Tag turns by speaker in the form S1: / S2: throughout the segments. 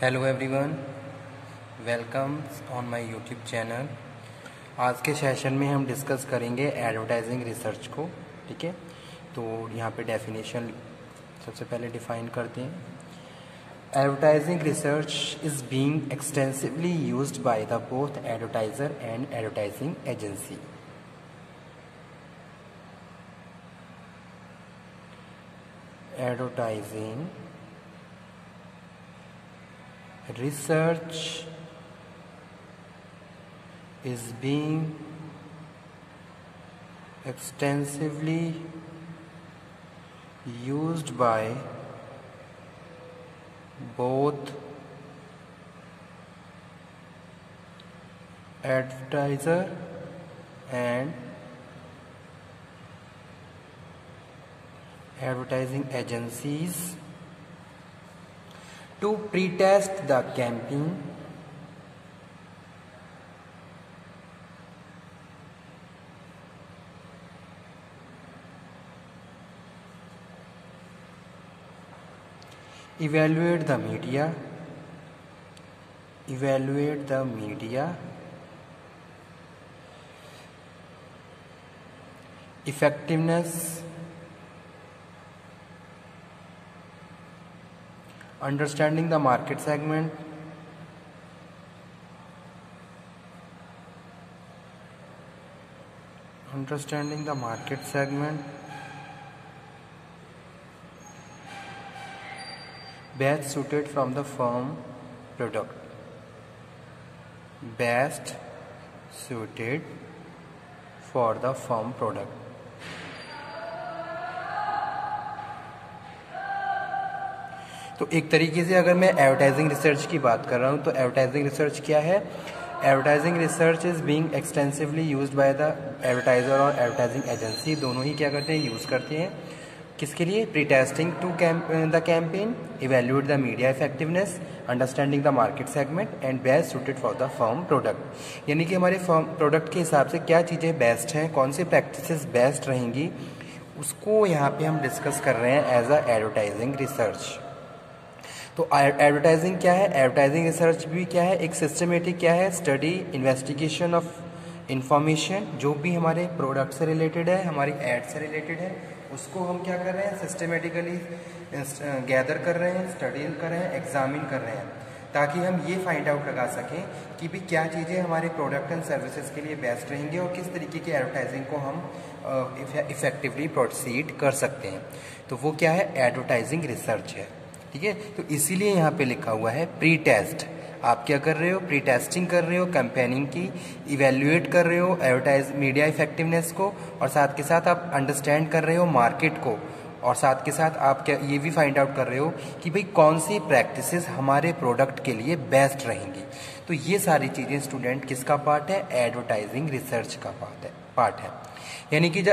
S1: Hello everyone, welcome on my YouTube channel. आज के session में हम डिस्कस करेंगे एडवर्टाइजिंग रिसर्च को। ठीक है, तो यहाँ पे डेफिनेशन सबसे पहले डिफाइन करते हैं। Advertising research is being extensively used by the both advertiser and advertising agency. Advertising research is being extensively used by both advertiser and advertising agencies to pretest the campaign, evaluate the media, effectiveness, understanding the market segment, best suited from the firm product, best suited for the firm product। तो एक तरीके से अगर मैं advertising research की बात कर रहा हूँ तो एडवर्टाइजिंग रिसर्च क्या है? Advertising research is being extensively used by the advertiser और एडवर्टाइजिंग एजेंसी, दोनों ही क्या करते हैं? यूज़ करते हैं। किसके लिए? Pre testing to the campaign, evaluate the media effectiveness, understanding the market segment and best suited for the firm product. यानी कि हमारे फर्म प्रोडक्ट के हिसाब से क्या चीज़ें बेस्ट हैं, कौन सी प्रैक्टिसेस बेस्ट रहेंगी, उसको यहाँ पे हम डिस्कस कर रहे हैं एज अ एडवर्टाइजिंग रिसर्च। तो एडवर्टाइजिंग क्या है? एडवर्टाइजिंग रिसर्च भी क्या है? एक सिस्टमेटिक क्या है? स्टडी, इन्वेस्टिगेशन ऑफ इंफॉर्मेशन, जो भी हमारे प्रोडक्ट से रिलेटेड है, हमारी एड से रिलेटेड है, उसको हम क्या कर रहे हैं? सिस्टमेटिकली गैदर कर रहे हैं, स्टडी कर रहे हैं, एग्जामिन कर रहे हैं, ताकि हम ये फाइंड आउट लगा सकें कि भी क्या चीज़ें हमारे प्रोडक्ट एंड सर्विसेज के लिए बेस्ट रहेंगी और किस तरीके की एडवर्टाइजिंग को हम इफेक्टिवली प्रोसीड कर सकते हैं। तो वो क्या है? एडवर्टाइजिंग रिसर्च है। ठीक है, तो इसीलिए यहाँ पे लिखा हुआ है प्री टेस्ट। आप क्या कर रहे हो? प्री टेस्टिंग कर रहे हो कैंपेनिंग की, इवेल्युएट कर रहे हो एडवर्टाइज मीडिया इफेक्टिवनेस को, और साथ के साथ आप अंडरस्टैंड कर रहे हो मार्केट को, और साथ के साथ आप क्या ये भी फाइंड आउट कर रहे हो कि भाई कौन सी प्रैक्टिसेस हमारे प्रोडक्ट के लिए बेस्ट रहेंगी। तो ये सारी चीज़ें स्टूडेंट किसका पार्ट है? एडवर्टाइजिंग रिसर्च का पार्ट है। यानी कि the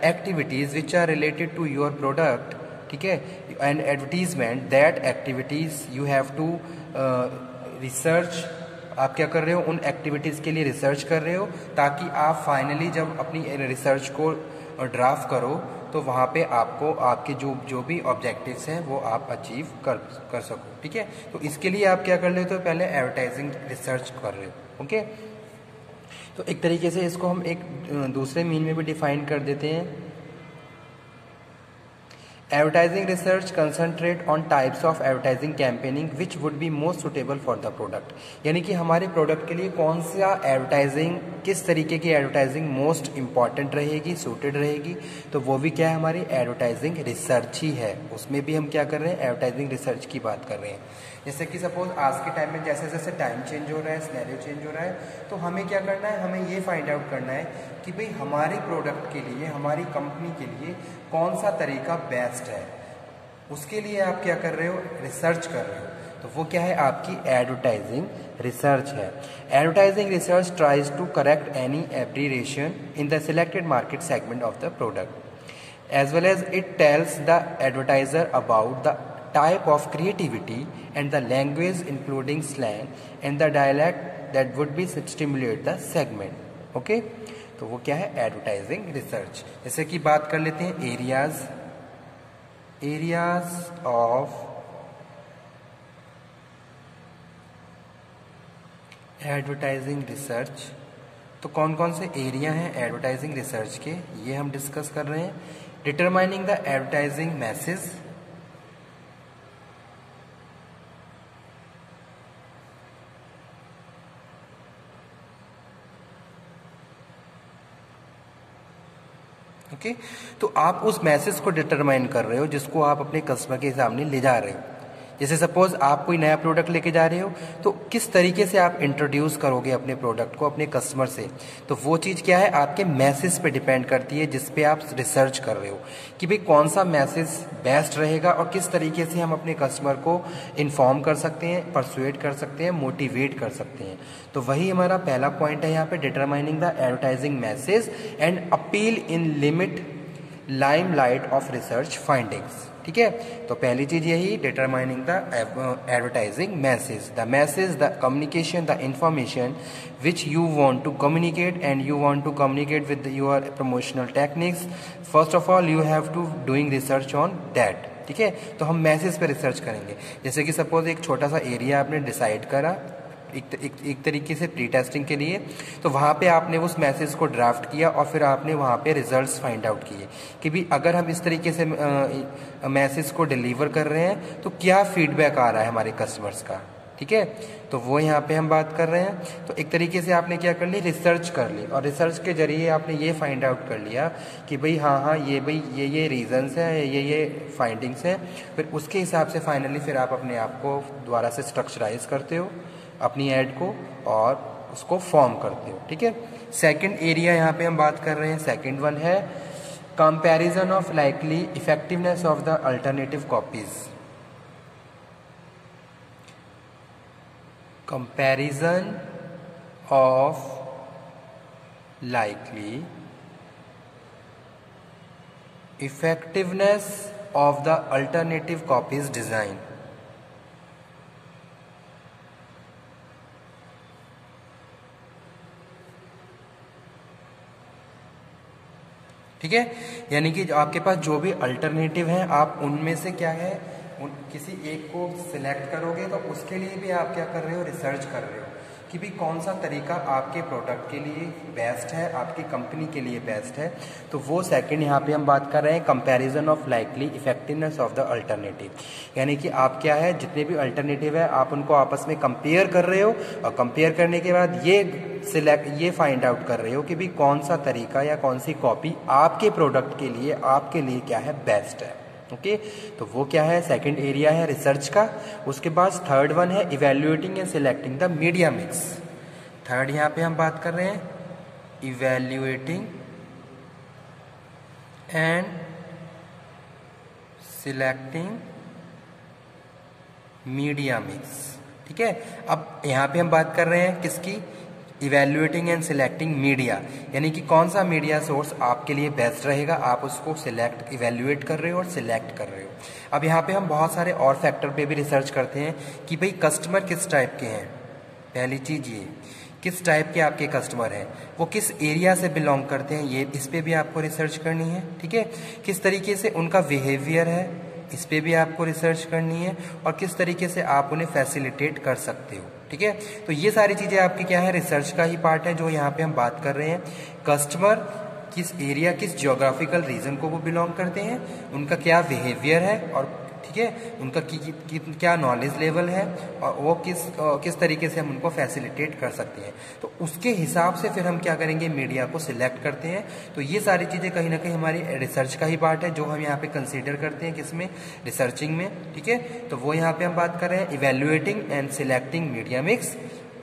S1: activities which are related to your product, ठीक है, and advertisement, that activities you have to research. आप क्या कर रहे हो? उन एक्टिविटीज़ के लिए रिसर्च कर रहे हो, ताकि आप फाइनली जब अपनी रिसर्च को ड्राफ्ट करो तो वहाँ पे आपको आपके जो भी ऑब्जेक्टिव्स हैं वो आप अचीव कर सको। ठीक है, तो इसके लिए आप क्या कर लेते हो? पहले एडवर्टाइजिंग रिसर्च कर रहे हो। ओके, तो एक तरीके से इसको हम एक दूसरे मीन में भी डिफाइन कर देते हैं। Advertising research concentrate on types of advertising campaigning which would be most suitable for the product. यानी कि हमारे प्रोडक्ट के लिए कौन सा एडवर्टाइजिंग, किस तरीके की एडवर्टाइजिंग मोस्ट इंपॉर्टेंट रहेगी, सूटेड रहेगी, तो वो भी क्या है? हमारी एडवर्टाइजिंग रिसर्च ही है। उसमें भी हम क्या कर रहे हैं? एडवर्टाइजिंग रिसर्च की बात कर रहे हैं। जैसे कि सपोज आज के टाइम में जैसे जैसे टाइम चेंज हो रहा है, सिनेरियो चेंज हो रहा है, तो हमें क्या करना है? हमें ये फाइंड आउट करना है कि भाई हमारे प्रोडक्ट के लिए, हमारी कंपनी के लिए कौन सा तरीका बेस्ट है। उसके लिए आप क्या कर रहे हो? रिसर्च कर रहे हो। तो वो क्या है? आपकी एडवर्टाइजिंग रिसर्च है। Advertising research tries to correct any aberration in the selected market segment of the product, as well as it tells the advertiser about the type of creativity and the language including slang and the dialect that would be stimulate the segment. Okay, तो वो क्या है? Advertising research. जैसे कि बात कर लेते हैं एरियाज ऑफ एडवर्टाइजिंग रिसर्च, तो कौन कौन से एरिया हैं एडवर्टाइजिंग रिसर्च के, ये हम डिस्कस कर रहे हैं। Determining the advertising message, okay तो आप उस मैसेज को डिटरमाइन कर रहे हो जिसको आप अपने कस्टमर के सामने ले जा रहे हो। जैसे सपोज आप कोई नया प्रोडक्ट लेके जा रहे हो, तो किस तरीके से आप इंट्रोड्यूस करोगे अपने प्रोडक्ट को अपने कस्टमर से, तो वो चीज़ क्या है आपके मैसेज पे डिपेंड करती है, जिस पे आप रिसर्च कर रहे हो कि भाई कौन सा मैसेज बेस्ट रहेगा और किस तरीके से हम अपने कस्टमर को इन्फॉर्म कर सकते हैं, परसुएट कर सकते हैं, मोटिवेट कर सकते हैं। तो वही हमारा पहला पॉइंट है यहाँ पे, determining the advertising message and appeal in limit limelight of research findings. ठीक है, तो पहली चीज यही, determining the advertising message the communication the information which you want to communicate and you want to communicate with your promotional techniques. First of all you have to doing research on that. ठीक है, तो हम message पे research करेंगे। जैसे कि suppose एक छोटा सा एरिया आपने डिसाइड करा एक तरीके से प्री टेस्टिंग के लिए, तो वहाँ पे आपने उस मैसेज को ड्राफ्ट किया और फिर आपने वहाँ पे रिजल्ट्स फाइंड आउट किए कि भी अगर हम इस तरीके से मैसेज को डिलीवर कर रहे हैं तो क्या फीडबैक आ रहा है हमारे कस्टमर्स का। ठीक है, तो वो यहाँ पे हम बात कर रहे हैं। तो एक तरीके से आपने क्या कर ली, रिसर्च कर ली, और रिसर्च के जरिए आपने ये फाइंड आउट कर लिया कि भाई हाँ ये भाई ये रीजंस हैं, ये फाइंडिंग्स हैं। फिर उसके हिसाब से फाइनली फिर आप अपने आप को दोबारा से स्ट्रक्चराइज करते हो अपनी ऐड को और उसको फॉर्म करते हो। ठीक है, सेकंड एरिया यहाँ पे हम बात कर रहे हैं, सेकंड वन है comparison of likely effectiveness of the alternative copies. Comparison of likely effectiveness of the alternative copies design. ठीक है, यानी कि आपके पास जो भी अल्टरनेटिव है आप उनमें से क्या है किसी एक को सिलेक्ट करोगे, तो उसके लिए भी आप क्या कर रहे हो, रिसर्च कर रहे हो कि भी कौन सा तरीका आपके प्रोडक्ट के लिए बेस्ट है, आपकी कंपनी के लिए बेस्ट है। तो वो सेकंड यहाँ पे हम बात कर रहे हैं, comparison of likely effectiveness of the alternative. यानी कि आप क्या है, जितने भी अल्टरनेटिव है आप उनको आपस में कंपेयर कर रहे हो, और कंपेयर करने के बाद ये फाइंड आउट कर रहे हो कि भी कौन सा तरीका या कौन सी कॉपी आपके प्रोडक्ट के लिए, आपके लिए क्या है, बेस्ट है। ओके, तो वो क्या है, सेकंड एरिया है रिसर्च का। उसके बाद थर्ड वन है evaluating and selecting the media mix. Third यहाँ पे हम बात कर रहे हैं evaluating and selecting media mix. ठीक है, अब यहाँ पे हम बात कर रहे हैं किसकी, इवेल्युएटिंग एंड सिलेक्टिंग मीडिया, यानी कि कौन सा मीडिया सोर्स आपके लिए बेस्ट रहेगा, आप उसको सिलेक्ट इवेल्युएट कर रहे हो और सिलेक्ट कर रहे हो। अब यहाँ पे हम बहुत सारे और फैक्टर पे भी रिसर्च करते हैं कि भाई कस्टमर किस टाइप के हैं। पहली चीज ये, किस टाइप के आपके कस्टमर हैं, वो किस एरिया से बिलोंग करते हैं, ये इस पे भी आपको रिसर्च करनी है। ठीक है, किस तरीके से उनका बिहेवियर है, इस पे भी आपको रिसर्च करनी है, और किस तरीके से आप उन्हें फैसिलिटेट कर सकते हो। ठीक है, तो ये सारी चीजें आपकी क्या है, रिसर्च का ही पार्ट है जो यहाँ पे हम बात कर रहे हैं। कस्टमर किस एरिया, किस जियोग्राफिकल रीजन को वो बिलोंग करते हैं, उनका क्या बिहेवियर है, और ठीक है उनका क्या नॉलेज लेवल है, और वो किस तरीके से हम उनको फैसिलिटेट कर सकते हैं। तो उसके हिसाब से फिर हम क्या करेंगे, मीडिया को सिलेक्ट करते हैं। तो ये सारी चीजें कहीं ना कहीं हमारी रिसर्च का ही पार्ट है जो हम यहाँ पे कंसीडर करते हैं, किसमें, रिसर्चिंग में। ठीक है, तो वो यहाँ पे हम बात कर रहे हैं evaluating and selecting media mix.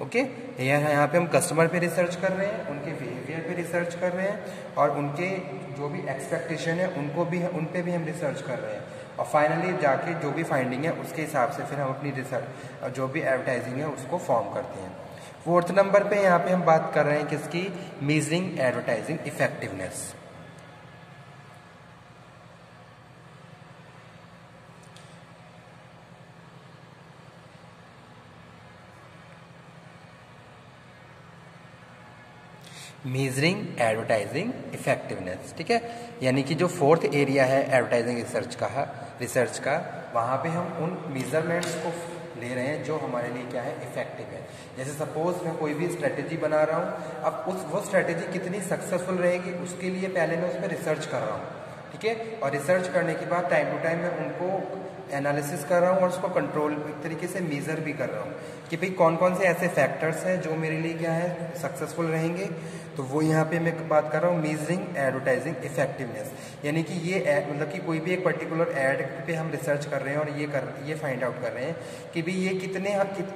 S1: Okay, यहाँ पे हम कस्टमर पे रिसर्च कर रहे हैं, उनके बिहेवियर पे रिसर्च कर रहे हैं, और उनके जो भी एक्सपेक्टेशन है उन पे भी हम रिसर्च कर रहे हैं, और फाइनली जाके जो भी फाइंडिंग है उसके हिसाब से फिर हम अपनी रिसर्च जो भी एडवर्टाइजिंग है उसको फॉर्म करते हैं। फोर्थ नंबर पे यहाँ पे हम बात कर रहे हैं किसकी, measuring advertising effectiveness. Measuring advertising effectiveness. ठीक है, यानी कि जो फोर्थ एरिया है एडवर्टाइजिंग रिसर्च का, वहाँ पे हम उन मेजरमेंट्स को ले रहे हैं जो हमारे लिए क्या है, इफेक्टिव है। जैसे सपोज मैं कोई भी स्ट्रेटेजी बना रहा हूँ, अब वो स्ट्रेटेजी कितनी सक्सेसफुल रहेगी उसके लिए पहले मैं उस पर रिसर्च कर रहा हूँ, ठीक है। और रिसर्च करने के बाद टाइम टू टाइम मैं उनको एनालिसिस कर रहा हूँ और उसको कंट्रोल एक तरीके से मेज़र भी कर रहा हूँ कि भाई कौन कौन से ऐसे फैक्टर्स हैं जो मेरे लिए क्या है, सक्सेसफुल रहेंगे। तो वो यहाँ पे मैं बात कर रहा हूँ मेजरिंग एडवर्टाइजिंग इफेक्टिवनेस, यानी कि ये मतलब कि कोई भी एक पर्टिकुलर ऐड पे हम रिसर्च कर रहे हैं और ये फाइंड आउट कर रहे हैं कि भाई ये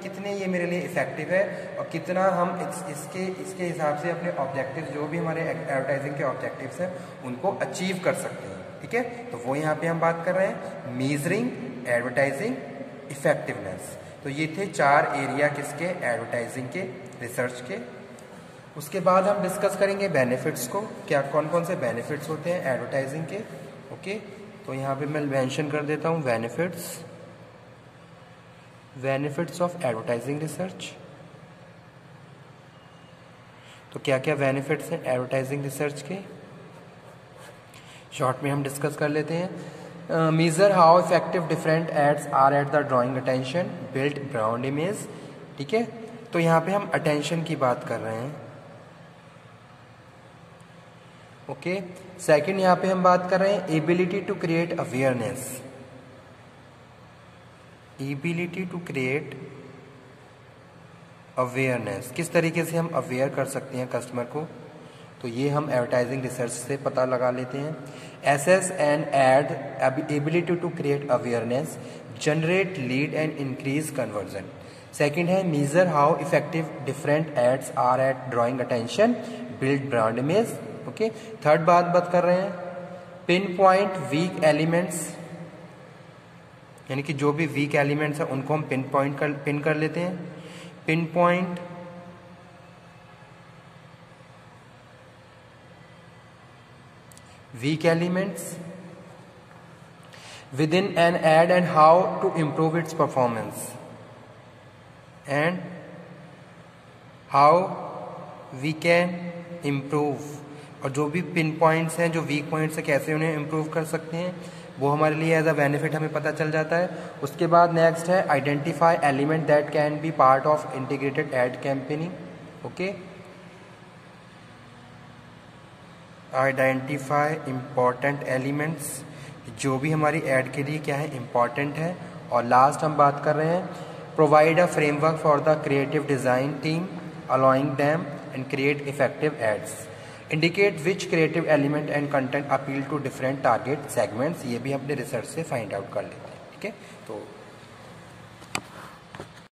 S1: कितने ये मेरे लिए इफेक्टिव है और कितना हम इसके हिसाब से अपने ऑब्जेक्टिव जो भी हमारे एडवर्टाइजिंग के ऑब्जेक्टिव्स हैं उनको अचीव कर सकते हैं, ठीक है। तो वो यहाँ पे हम बात कर रहे हैं मेजरिंग एडवर्टाइजिंग इफेक्टिवनेस। तो ये थे 4 एरिया किसके, एडवर्टाइजिंग के, रिसर्च के। उसके बाद हम डिस्कस करेंगे बेनिफिट्स को, क्या कौन कौन से बेनिफिट्स होते हैं एडवर्टाइजिंग के, ओके। तो यहाँ पे मैं मेंशन कर देता हूँ बेनिफिट्स ऑफ एडवर्टाइजिंग रिसर्च। तो क्या क्या बेनिफिट्स हैं एडवर्टाइजिंग रिसर्च के, शॉर्ट में हम डिस्कस कर लेते हैं। Measure how effective different ads are at the drawing attention, build brand image, ठीक है। तो यहाँ पे हम अटेंशन की बात कर रहे हैं, ओके। सेकंड यहाँ पे हम बात कर रहे हैं ability to create awareness, ability to create awareness, किस तरीके से हम अवेयर कर सकते हैं कस्टमर को, तो ये हम एडवर्टाइजिंग रिसर्च से पता लगा लेते हैं। Assess and ad ability to create awareness, generate lead and increase conversion. Second है measure how effective different ads are at drawing attention, build brand image, okay. Third बात कर रहे हैं पिन पॉइंट वीक एलिमेंट्स, यानी कि जो भी week elements है उनको हम पिन कर लेते हैं। Pin point weak elements within an ad and how to improve its performance and how we can improve, और जो भी पिन पॉइंट्स हैं, जो वीक पॉइंट्स हैं, कैसे उन्हें इम्प्रूव कर सकते हैं वो हमारे लिए एज अ बेनिफिट हमें पता चल जाता है। उसके बाद नेक्स्ट है identify element that can be part of integrated ad campaigning, okay. Identify important elements, जो भी हमारी ऐड के लिए क्या है, इम्पॉर्टेंट है। और लास्ट हम बात कर रहे हैं provide a framework for the creative design team allowing them and create effective ads, indicate which creative element and content appeal to different target segments. ये भी अपने रिसर्च से फाइंड आउट कर लेते हैं, ठीक है। तो